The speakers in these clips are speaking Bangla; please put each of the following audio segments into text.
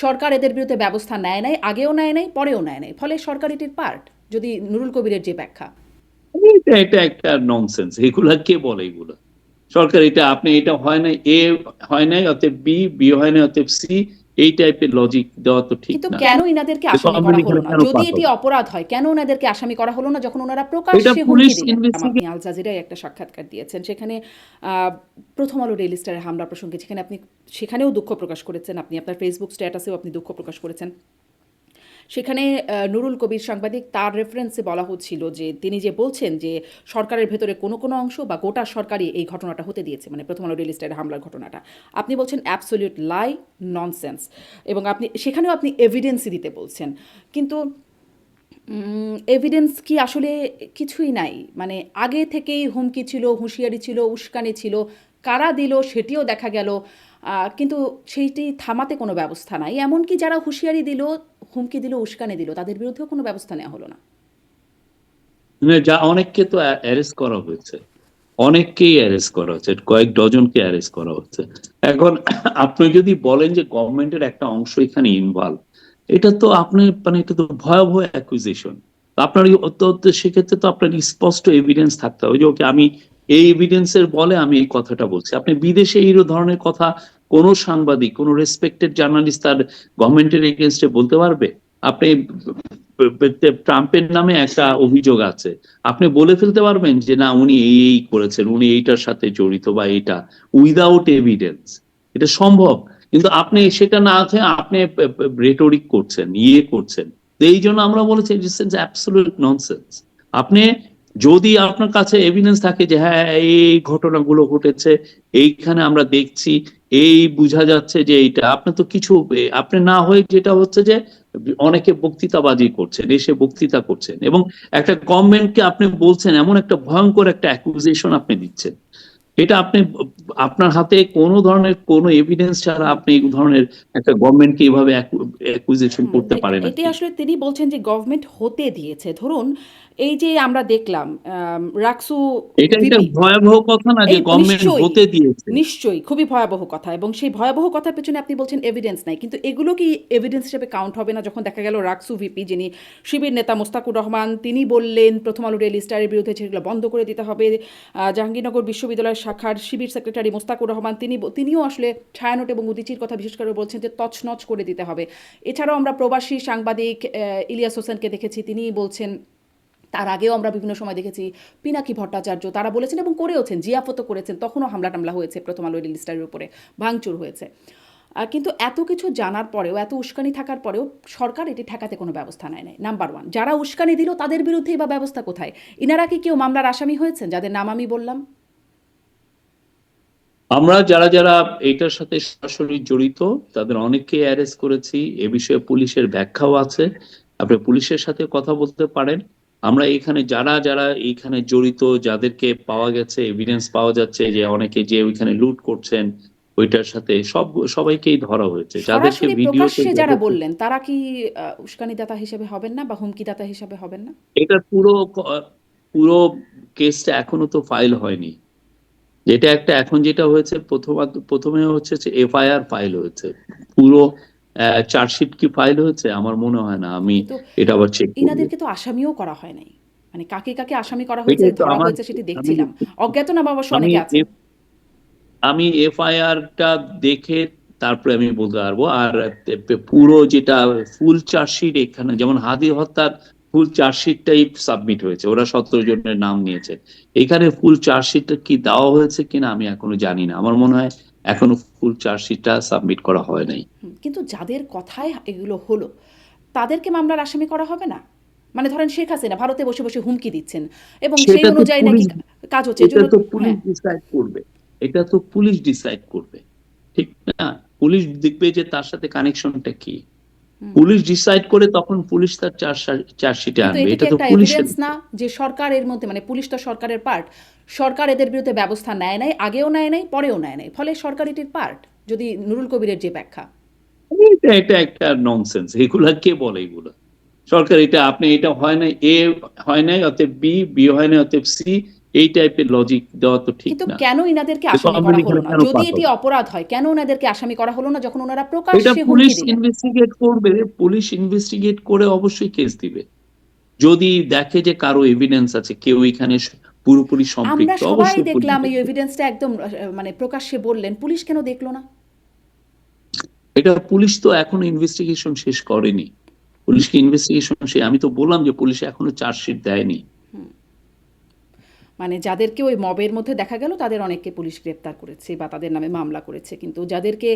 সরকার এদের বিরুদ্ধে ব্যবস্থা নেয় নাই, আগেও নেয় নাই, পরেও নেয় নাই, ফলে সরকার এটির পার্ট, যদি নুরুল কবিরের যে ব্যাখ্যা। এটা এটা একটা ননসেন্স, এগুলা কে বলে এগুলা? সরকার এটা, আপনি এটা হয় না, এ হয় নাই অতএব বি, বি হয় না অতএব সি, এই টাইপের লজিক দেওয়া তো ঠিক কিন্তু না। কেন ইনাদেরকে আসামি করা গভর্নমেন্ট হলো এখানে না? কেন যদি এটি পাঠাবে? অপরাধ হয়, কেন ওনাদেরকে আসামি করা হলো না যখন ওনারা এটা প্রকাশ্যে পুলিশ হুমকি দিলেন? আপনি ইনভেস্টিগেট। আল জাজিরায় একটা সাক্ষাৎকার দিয়েছেন, সেখানে আহ, প্রথম আলো ডেইলি স্টারের হামলা প্রসঙ্গে, যেখানে আপনি সেখানেও দুঃখ প্রকাশ করেছেন, আপনি আপনার ফেসবুক স্ট্যাটাসেও আপনি দুঃখ প্রকাশ করেছেন। সেখানে নুরুল কবির সাংবাদিক, তার রেফারেন্সে বলা হচ্ছিল যে তিনি যে বলছেন যে সরকারের ভেতরে কোনো কোনো অংশ বা গোটা সরকারই এই ঘটনাটা হতে দিয়েছে, মানে প্রথম আলো ডেইলি স্টারের হামলার ঘটনাটা। আপনি বলছেন অ্যাবসলিউট লাই, ননসেন্স, এবং আপনি সেখানেও আপনি এভিডেন্সই দিতে বলছেন। কিন্তু এভিডেন্স কি আসলে কিছুই নাই? মানে আগে থেকেই হুমকি ছিল, হুঁশিয়ারি ছিল, উস্কানি ছিল, কারা দিল সেটিও দেখা গেল, কিন্তু সেইটি থামাতে কোনো ব্যবস্থা নাই। এমনকি যারা হুঁশিয়ারি দিল, হুমকি দিল, উস্কানি দিল, তাদের বিরুদ্ধেও কোনো ব্যবস্থা নেওয়া হলো না। যা অনেককে তো অ্যারেস্ট করা হয়েছে, অনেককেই অ্যারেস্ট করা হচ্ছে, কয়েক ডজনকে অ্যারেস্ট করা হচ্ছে। এখন আপনি যদি বলেন যে গভর্নমেন্টের একটা অংশ এখানে ইনভলভ, এটা তো আপনি মানে এটা তো ভয়াবহ অ্যাকুইজিশন। আপনার সেক্ষেত্রে তো আপনার স্পষ্ট এভিডেন্স থাকতে হবে যে ওকে, আমি এই এভিডেন্সের বলে আমি এই কথাটা বলছি। আপনি বিদেশে এই ধরনের কথা কোন সাংবাদিক, কোন রেসপেক্টেড জার্নালিস্ট তার গভর্নমেন্টের এগেনস্টে বলতে পারবে? আপনি ট্রাম্পের নামে একটা অভিযোগ আছে, আপনি বলে ফেলতে পারবেন যে না উনি এই এই করেছেন, উনি এইটার সাথে জড়িত বা এটা, উইদাউট এভিডেন্স? এটা সম্ভব? কিন্তু আপনি সেটা না আছে, আপনি রেটরিক করছেন, ইয়ে করছেন। তো এই জন্য আমরা বলেছি দিস ইজ অ্যাবসলিউট ননসেন্স। আপনি যদি আপনার কাছে এভিডেন্স থাকে যে হ্যাঁ এই ঘটনাগুলো ঘটেছে, এইখানে আমরা দেখছি, এই বোঝা যাচ্ছে যে এইটা, আপনি তো কিছু, আপনি না হয়ে যেটা হচ্ছে যে অনেকে বক্তৃতাবাজি করছেন, এসে বক্তৃতা করছেন, এবং একটা গভর্নমেন্টকে আপনি বলছেন, এমন একটা ভয়ঙ্কর একটা অ্যাকুজিশন আপনি দিচ্ছেন। এটা আপনি, আপনার হাতে কোনো ধরনের কোনো এভিডেন্স ছাড়া হুম। আপনি এই ধরনের একটা গভর্নমেন্টকে এইভাবে অ্যাকুজিশন হুম, করতে পারেন আর এটি কি? আসলে তিনি বলছেন যে গভর্নমেন্ট হতে দিয়েছে। ধরুন, এই যে আমরা দেখলাম রাকসু এটা একটা ভিপি, ভয়াবহ কথা না যে এই গভর্নমেন্ট নিশ্চয়ই, হতে দিয়েছে? নিশ্চয়ই খুবই ভয়াবহ কথা, এবং সেই ভয়াবহ কথার পেছনে আপনি বলছেন এভিডেন্স নাই, কিন্তু এগুলো কি এভিডেন্স হিসেবে কাউন্ট হবে না যখন দেখা গেল রাকসু ভিপি, যিনি শিবির নেতা মোস্তাকুর রহমান, তিনি বললেন প্রথম আলো ডেইলি স্টারের বিরুদ্ধে সেগুলো বন্ধ করে দিতে হবে। জাহাঙ্গীরনগর বিশ্ববিদ্যালয়ের শাখার শিবির সেক্রেটারি মোস্তাকুর রহমান, তিনিও আসলে ছায়ানট এবং উদীচীর কথা বিশেষ করে বলছেন যে তছনছ করে দিতে হবে। এছাড়াও আমরা প্রবাসী সাংবাদিক ইলিয়াস হোসেনকে দেখেছি, তিনি বলছেন। তার আগেও আমরা বিভিন্ন সময় দেখেছি পিনাকি ভট্টাচার্য, তারা বলেছেন এবং করেওছেন, জিয়াফতও করেছেন, তখনও হামলা টামলা হয়েছে প্রথম আলো লিস্টারের উপরে, ভাঙচুর হয়েছে। কিন্তু এত কিছু জানার পরেও, এত উস্কানি থাকার পরেও সরকার এটি ঠেকাতে কোনো ব্যবস্থা নেয় নাই। নাম্বার ওয়ান, যারা উস্কানি দিল তাদের বিরুদ্ধেই বা ব্যবস্থা কোথায়? ইনারা কি কেউ মামলার আসামি হয়েছেন যাদের নাম আমি বললাম? আমরা যারা যারা এটার সাথে সরাসরি জড়িত তাদের অনেককে অ্যারেস্ট করেছি, এ বিষয়ে পুলিশের ব্যাখ্যাও আছে, আপনি পুলিশের সাথে কথা বলতে পারেন। আমরা এখানে যারা যারা এইখানে জড়িত, যাদেরকে পাওয়া গেছে, এভিডেন্স পাওয়া যাচ্ছে যে অনেকে যে ওইখানে লুট করছেন, ওইটার সাথে সবাইকেই ধরা হয়েছে, যাদেরকে সরাসরি ভিডিওতে, প্রকাশ্যে যারা যাদেরকে, বললেন তারা কি উস্কানিদাতা হিসেবে হবেন না বা হুমকিদাতা হিসেবে হবেন না? এটা পুরো কেসটা এখনো তো ফাইল হয়নি। যেটা একটা এখন যেটা হয়েছে, প্রথমে হচ্ছে যে এফআইআর ফাইল হয়েছে। পুরো চার্জশিট কি ফাইল হয়েছে আমার মনে হয় না, আমি কিন্তু এটা আবার চেক করবো। ইনাদেরকে তো আসামিও করা হয় নাই। মানে কাকে কাকে আসামি করা হয়েছে, এটাই তো ধরা আমার, হয়েছে সেটি আমি দেখছিলাম। অজ্ঞাতনামা অবশ্য আমি অনেকে আছেন। আমি এফআইআরটা দেখে তারপরে আমি বলতে পারবো। আর পুরো যেটা ফুল চার্জশিট, এখানে যেমন হাদি হত্যার ফুল চার্জশিটটাই সাবমিট হয়েছে, ওরা 17 জনের নাম নিয়েছে। এখানে ফুল চার্জশিটটা কি দেওয়া হয়েছে কিনা আমি এখনো জানি না, আমার মনে হয় এখনো ফুল চার্জশিটটা সাবমিট করা হয় নাই। কিন্তু যাদের কথায় এগুলো হলো, তাদেরকে মামলার আসামি করা হবে না? মানে ধরেন শেখ হাসিনা ভারতে বসে বসে হুমকি দিচ্ছেন এবং সেই সেটা তো অনুযায়ী নাকি পুলিশ, কাজ হচ্ছে, এটা এজন্য। তো পুলিশ হ্যাঁ। ডিসাইড করবে, এটা তো পুলিশ ডিসাইড করবে, ঠিক না? পুলিশ দেখবে যে তার সাথে কানেকশনটা কি, পুলিশ ডিসাইড করে তখন পুলিশ তার চার্জশিটে কিন্তু আনবে, এটি কি এটা তো একটা পুলিশের এভিডেন্স না ব্যাপার। যে সরকার এর মধ্যে, মানে পুলিশ তো সরকারের পার্ট, সরকার এদের বিরুদ্ধে ব্যবস্থা নেয় নাই, আগেও নেয় নাই, পরেও নেয় নাই, ফলে সরকার এটির পার্ট, যদি নুরুল কবিরের যে ব্যাখ্যা। এটা এটা একটা ননসেন্স, এগুলা কে বলে এগুলা? সরকার এটা, আপনি এটা হয় না, এ হয় নাই অতএব বি, বি হয় না অতএব সি, এই টাইপের লজিক দেওয়া তো ঠিক কিন্তু না। কেন ইনাদেরকে দেখো আসামি আমরা করা এখানে হলো না? কেন যদি পাঠাবো? এটি অপরাধ হয়, কেন ওনাদেরকে আসামি করা হলো না যখন ওনারা এটা প্রকাশ্যে পুলিশ হুমকি দিলেন? ইনভেস্টিগেট করবে, পুলিশ ইনভেস্টিগেট করে অবশ্যই কেস দিবে। যদি দেখে যে কারো এভিডেন্স আছে, কেউ এখানে পুরোপুরি আমরা সম্পৃক্ত, সবাই অবশ্যই পুলিশ দেখলাম এই দেখবে। এভিডেন্সটা একদম মানে প্রকাশ্যে বললেন। পুলিশ কেন দেখল না? এটা পুলিশ তো এখনো ইনভেস্টিগেশন শেষ করেনি। পুলিশকে ইনভেস্টিগেশন আমি তো বললাম যে পুলিশ এখনো চার্জশিট দেয়নি। মানে যাদেরকে ওই মবের মধ্যে দেখা গেল তাদের অনেককে পুলিশ গ্রেপ্তার করেছে বা তাদের নামে মামলা করেছে, কিন্তু যাদেরকে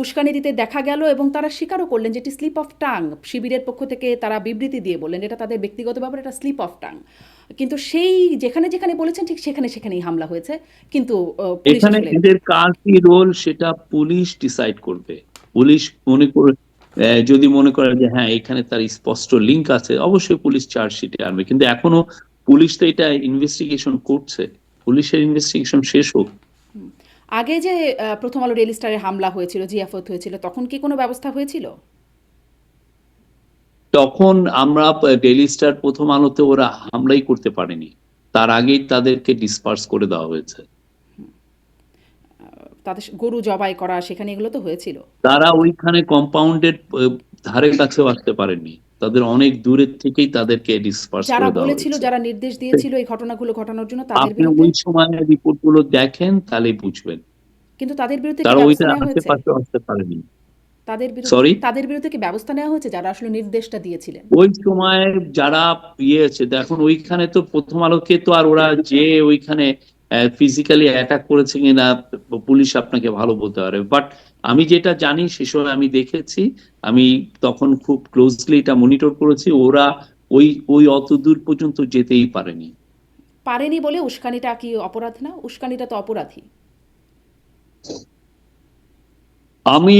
উস্কানি দিতে দেখা গেল এবং তারা স্বীকারও করলেন যে এটি স্লিপ অফ টাং, শিবিরের পক্ষ থেকে তারা বিবৃতি দিয়ে বললেন এটা তাদের ব্যক্তিগত ব্যাপার, এটা স্লিপ অফ টাং, কিন্তু সেই যেখানে যেখানে বলেছেন ঠিক সেখানে সেখানেই হামলা হয়েছে। কিন্তু পুলিশ এখানে আসলে এদের কার কি রোল সেটা পুলিশ ডিসাইড করবে। পুলিশ মনে করে যদি মনে করে যে হ্যাঁ এখানে তার স্পষ্ট লিংক আছে, অবশ্যই পুলিশ চার্জশিটে আনবে। কিন্তু এখনো পুলিশ তো এটা ইনভেস্টিগেশন করছে, পুলিশের ইনভেস্টিগেশন শেষ হোক। আগে যে প্রথম আলো ডেইলি স্টারে হামলা হয়েছিল, জিয়াফত হয়েছিল, তখন কি কোনো ব্যবস্থা হয়েছিল? তখন আমরা ডেইলি স্টার প্রথম আলোতে ওরা হামলাই করতে পারেনি, তার আগেই তাদেরকে ডিসপার্স করে দেওয়া হয়েছে। তাদের গরু জবাই করা সেখানে এগুলো তো হয়েছিল। তারা ওইখানে কম্পাউন্ডের ধারে কাছেও আসতে পারেনি, তাদের অনেক দূরের থেকেই তাদেরকে ডিসপার্স যারা করে দেওয়া বলেছিল, হয়েছে। যারা নির্দেশ দিয়েছিল এই ঘটনাগুলো ঘটানোর জন্য, তাদের আপনি বিরুদ্ধে? ওই সময়ের রিপোর্ট গুলো দেখেন তাহলেই বুঝবেন। কিন্তু তাদের বিরুদ্ধে কি তারা ব্যবস্থা ওইটা নেওয়া হয়েছে? আশেপাশে আসতে পারেনি। তাদের বিরুদ্ধে সরি, তাদের বিরুদ্ধে কি ব্যবস্থা নেওয়া হয়েছে যারা আসলে নির্দেশটা দিয়েছিলেন? ওই সময় যারা আছে দেখুন, ওইখানে তো প্রথম আলোকে তো আর ওরা যে ওইখানে ফিজিক্যালি অ্যাটাক করেছে কিনা পুলিশ আপনাকে ভালো বলতে পারে, বাট আমি যেটা জানি সে সময় আমি দেখেছি, আমি তখন খুব ক্লোজলি এটা মনিটর করেছি, ওরা ওই ওই অত দূর পর্যন্ত যেতেই পারেনি। পারেনি বলে উস্কানিটা কি অপরাধ না? উস্কানিটা তো অপরাধী। আমি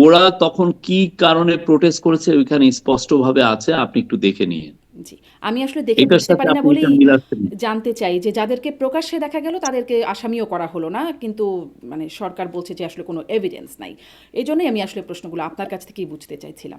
ওরা তখন কি কারণে প্রোটেস্ট করেছে ওইখানে স্পষ্ট ভাবে আছে, আপনি একটু দেখে নিন। জি, আমি আসলে দেখে এটার বুঝতে সাথে পারি না আপনি এটা বলেই মিলাচ্ছেন। জানতে চাই যে যাদেরকে প্রকাশ্যে দেখা গেল তাদেরকে আসামিও করা হলো না, কিন্তু মানে সরকার বলছে যে আসলে কোনো এভিডেন্স নাই। এই জন্যই আমি আসলে প্রশ্নগুলো আপনার কাছ থেকেই বুঝতে চাইছিলাম।